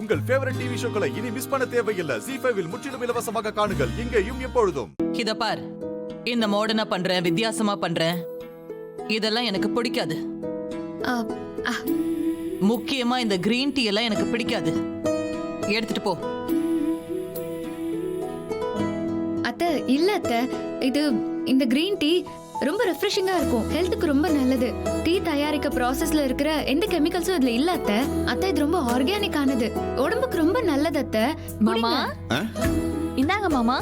உங்கள் favourite TV ஷோக்களை இனி miss பண்ண தேவையில்லை. ZEE5 இல் முற்றிலும் இலவசமாக காணுங்கள். இங்கேயும் எப்பொழுதும். இத பார், இந்த மாடர்னா பண்றேன், வித்தியாசமா பண்றேன், இதெல்லாம் எனக்கு பிடிக்காது. முக்கியமா இந்த கிரீன் டீ எல்லாம் எனக்கு பிடிக்காது. எடுத்துட்டு போ. அத்தை, இல்ல அத்தை, இந்த கிரீன் டீ ரொம்ப ரெஃப்ரெஷிங்கா இருக்கும். ஹெல்த்துக்கு ரொம்ப நல்லது. டீ தயாரிக்க ப்ராசஸ்ல இருக்கிற எந்த கெமிக்கல்ஸும் இதுல இல்ல அத்தை. அத்தை, இது ரொம்ப ஆர்கானிக் ஆனது. உடம்புக்கு ரொம்ப நல்லது அத்தை. மாமா, இந்தாங்க மாமா.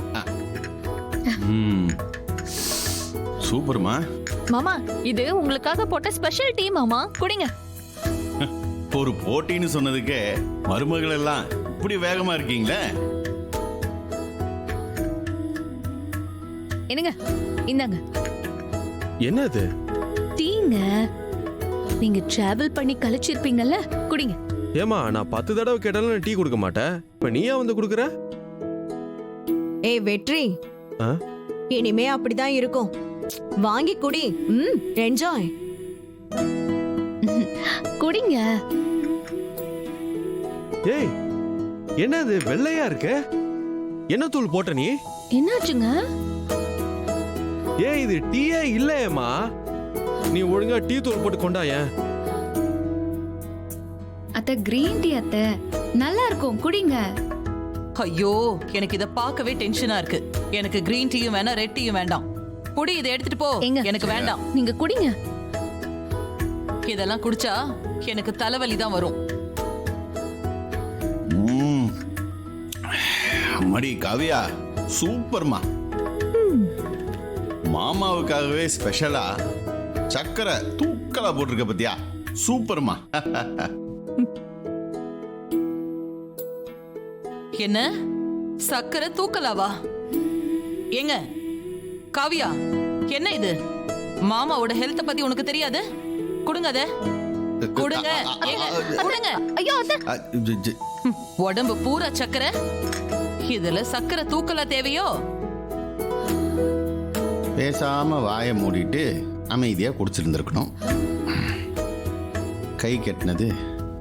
சூப்பர்மா. மாமா, இது உங்களுக்காக போட்ட ஸ்பெஷல் டீ மாமா, குடிங்க. ஒரு போட்டின்னு சொன்னதுக்கு மருமகள் எல்லாம் இப்படி வேகமா இருக்கீங்களே. என்னங்க, இந்தாங்க. என்னது? டீங்க. நீங்க டிராவல் பண்ணி கழிச்சிருப்பீங்கல்ல, குடிங்க. ஏமா, நான் 10 தடவை கேட்டாலும் டீ கொடுக்க மாட்டேன். இப்ப நீயா வந்து குடுக்குற? ஏய் வெற்றி, இனிமே அப்படிதான் இருக்கும். வாங்கி குடி. என்ஜாய். குடிங்க. ஏய், என்னது வெள்ளையா இருக்கு? என்ன தூள் போட்ட நீ? என்னாச்சுங்க? ஏய், இது டீயே இல்லையேம்மா. நீ ஒழுங்கா டீ தூள் போட்டு கொண்டாயேன். அத்தை, கிரீன் டீ அத்தை, நல்லா இருக்கும், குடிங்க. ஐயோ, எனக்கு இத பார்க்கவே டென்ஷனா இருக்கு. எனக்கு கிரீன் டீயும் வேணாம், ரெட் டீயும் வேண்டாம். குடி, இதை எடுத்துட்டு போ. எனக்கு வேண்டாம். நீங்க குடிங்க. இதெல்லாம் குடிச்சா எனக்கு தலைவலி தான் வரும். அம்மாடி காவியா, சூப்பர்மா. மாமாவுக்காகவே ஸ்பெஷலா சக்கரை தூக்கலா போட்டிருக்க பத்தியா? சூப்பர்மா. என்ன சக்கரை தூக்கலாவா? ஏங்க காவியா, என்ன இது? மாமாவோட ஹெல்த் பத்தி உனக்கு தெரியாது? கொடுங்க அத. கொடுங்க. கொடுங்க. ஐயோ அத்தை. உடம்பு பூரா சக்கரை. இதுல சக்கரை தூக்கலா தேவையோ? பேசாம வாயை மூடிட்டு அமைதியா குடிச்சிருந்திருக்கணும். கை கெட்டினது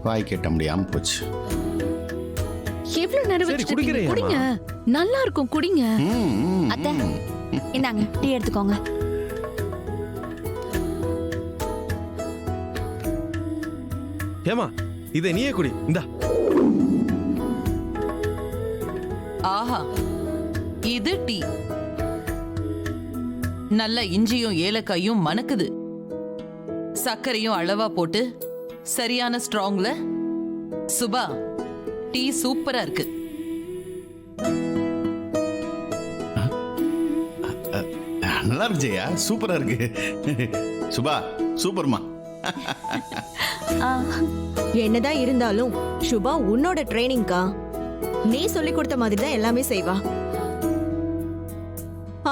வாய் கெட்ட முடியாம போச்சு. எவ்வளவு நேரம் வச்சிட்டு குடிங்க. நல்லா இருக்கும், குடிங்க. அத்தை, இந்தாங்க டீ எடுத்துக்கோங்க. ஏமா, இதை நீயே குடி. இந்தா. ஆஹா, இது டீ. நல்ல இஞ்சியும் ஏலக்காயும் மணக்குது. சர்க்கரையும் அளவா போட்டு சரியான ஸ்ட்ராங்ல. சுபா, டீ சூப்பரா இருக்கு. நல்லா இருக்கு ஜெயா, சூப்பரா இருக்கு. சுபா, சூப்பர்மா. என்னதான் இருந்தாலும் சுபா உன்னோட ட்ரைனிங்க்கா. நீ சொல்லி கொடுத்த மாதிரி தான் எல்லாமே செய்வா.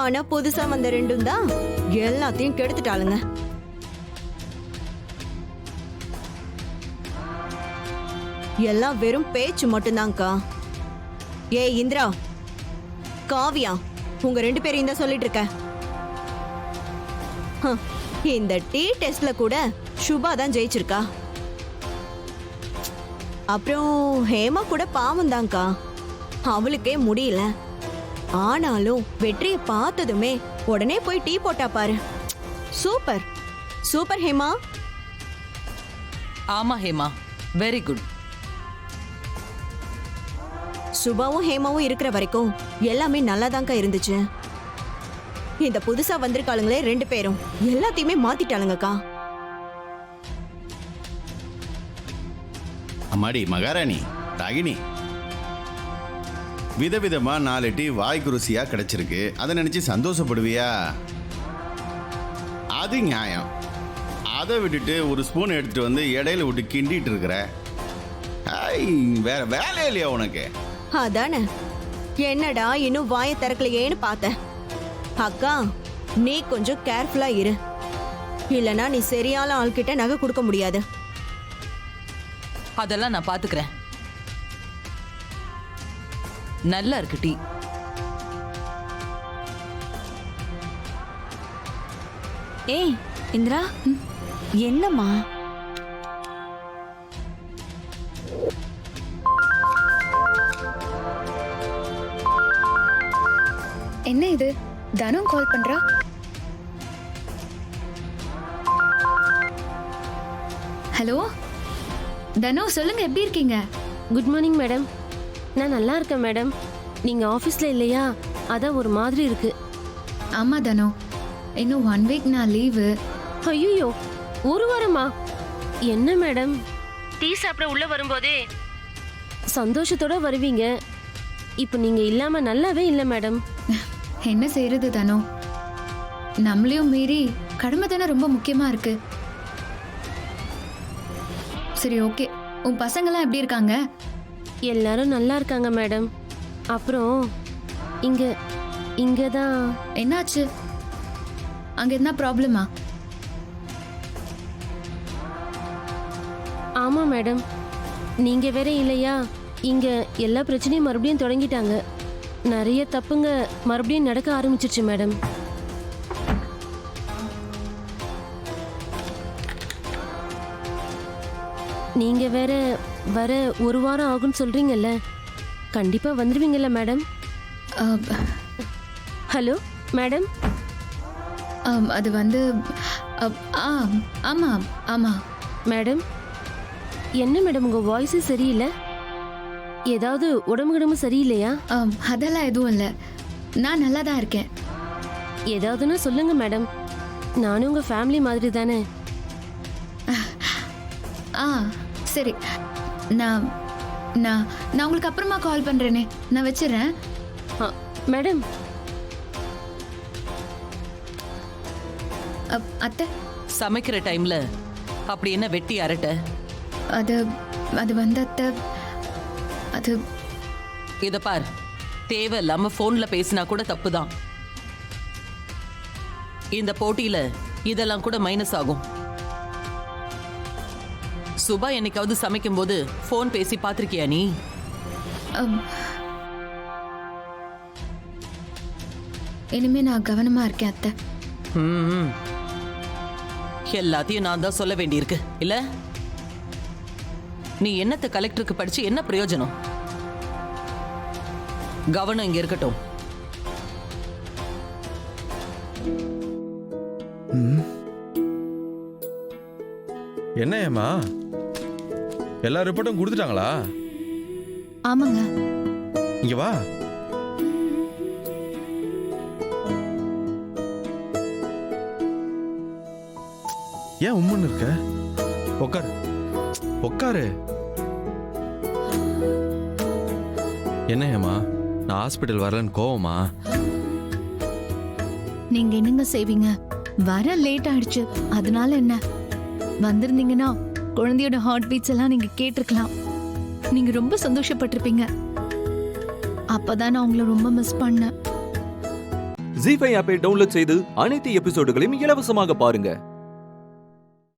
ஆனா புதுசா வந்த ரெண்டும் தான் எல்லாத்தையும் கெடுத்துட்டாளுங்க. எல்லாம் வெறும் பேச்சு மட்டும்தான்க்கா. ஏ இந்திரா, காவியா, உங்க 2 பேரையும் தான் சொல்லிட்டு இருக்க. இந்த டீ டெஸ்ட்ல கூட சுபா தான் ஜெயிச்சிருக்கா. அப்புறம் ஹேமா கூட பாவம் தான்க்கா, அவளுக்கே முடியல. ஆனாலும் வெற்றியை பார்த்ததுமே உடனே போய் டீ போட்டா பாரு. Super super Hema. ஆமா ஹேமா, வெரி குட். சுபாவும் ஹேமாவும் இருக்கிற வரைக்கும் எல்லாமே நல்லாதான்க்கா இருந்துச்சு. இந்த புதுசா வந்திருக்காளுங்களே 2 பேரும் எல்லாத்தையுமே மாத்திட்டாளுங்கக்கா. அம்மாடி மகாராணி, ராகினி, விதவிதமா 4 டீ வாய்க்கு ருசியா கிடைச்சிருக்கு. அதை நினைச்சு சந்தோஷப்படுவியா? அது நியாயம். அதை விட்டுட்டு ஒரு ஸ்பூன் எடுத்துட்டு வந்து இடையில விட்டு கிண்டிட்டு இருக்கிற. வேற வேலை இல்லையா உனக்கு? அதானே, என்னடா இன்னும் வாயை திறக்கலையேன்னு பார்த்தேன். அக்கா, நீ கொஞ்சம் கேர்ஃபுல்லா இரு. இல்லனா நீ சரியான ஆள்கிட்ட நகை கொடுக்க முடியாது. அதெல்லாம் நான் பாத்துக்கிறேன். நல்லா இருக்கு டீ. ஏய் இந்திரா, என்னம்மா? என்ன இது தனு கால் பண்றா? ஹலோ தனு, சொல்லுங்க, எப்படி இருக்கீங்க? Good morning madam. நான் நல்லா இருக்கேன் மேடம். நீங்க ஆபீஸ்ல இல்லையா? அதான் ஒரு மாதிரி இருக்கு. ஆமா தனு, இன்னும் 1 வீக் நான் லீவு. ஐயோ, ஒரு வாரமா? என்ன மேடம், டீ சாப்பிட உள்ள வரும்போதே சந்தோஷத்தோட வருவீங்க. இப்போ நீங்க இல்லாம நல்லாவே இல்லை மேடம். என்ன செய்யறது தனு, நம்மளையும் மீறி கடமை தானே ரொம்ப முக்கியமா இருக்கு. சரி, ஓகே. உன் பசங்கெல்லாம் எப்படி இருக்காங்க? எல்லாரும் நல்லா இருக்காங்க மேடம். அப்புறம் இங்க தான் என்னாச்சு? அங்க என்ன ப்ராப்ளமா? ஆமா மேடம், நீங்க வேற இல்லையா? இங்க எல்லா பிரச்சனையும் மறுபடியும் தொடங்கிட்டாங்க. நிறைய தப்புங்க மறுபடியும் நடக்க ஆரம்பிச்சிருச்சு மேடம். நீங்க வேற வர ஒரு வாரம் ஆகும்னு சொல்றீங்கல்ல, கண்டிப்பா வந்துருவீங்கல்ல மேடம்? Hello madam. அது வந்து ஆமா ஆமா மேடம், என்ன மேடம் உங்க வாய்ஸே சரியில்லை? ஏதாவது உடம்பு சரியில்லையா? அதெல்லாம் எதுவும் இல்லை, நான் நல்லா தான் இருக்கேன். ஏதாவதுன்னா சொல்லுங்க மேடம். நானும் உங்க ஃபேமிலி மாதிரி தானே. சரி, நான் நான் நான் உங்களுக்கு அப்புறமா கால் பண்றேனே. நான் வச்சிடறேன். மேடம். அத்தை, சமைக்கிற டைம்ல அப்படி என்ன வெட்டி அரட்ட? அது அது வந்து அத்தை, அது இத பார், தேவையில்லாம போன்ல பேசினா கூட தப்புதான். இந்த போட்டியில இதெல்லாம் கூட மைனஸ் ஆகும். சுபா என்னைக்காவது சமைக்கும் போது போன் பேசி பாத்திருக்கியா நீ? இனிமே நான் கவனமா இருக்கேன் அத்தை. எல்லாத்தையும் நான் தான் சொல்ல வேண்டியிருக்கு இல்ல? நீ என்னத்த கலெக்டருக்கு படிச்சு என்ன பிரயோஜனம்? கவனம் இங்க இருக்கட்டும். என்ன ஏமா, எல்லா ரிப்போர்ட்டும் கொடுத்துட்டாங்களா? ஆமாங்க. இங்க வா. ஏன் உம்முன்னு இருக்க? உட்காரு உட்காரு. என்ன ஏமா, நான் ஹாஸ்பிட்டல் வரலன்னு கோவமா? நீங்க என்னங்க செய்வீங்க? வர லேட் ஆயிடுச்சு, அதனால என்ன? வந்திருந்தீங்கன்னா குழந்தையோட ஹார்ட் பீட்ஸ் எல்லாம் நீங்க கேட்டிருக்கலாம். நீங்க ரொம்ப சந்தோஷப்பட்டிருப்பீங்க. அப்பதான் நான் உங்களை ரொம்ப மிஸ் பண்ணேன். ஜீ5 ஆப்பை டவுன்லோட் செய்து அனைத்து எபிசோடுகளையும் இலவசமாக பாருங்க.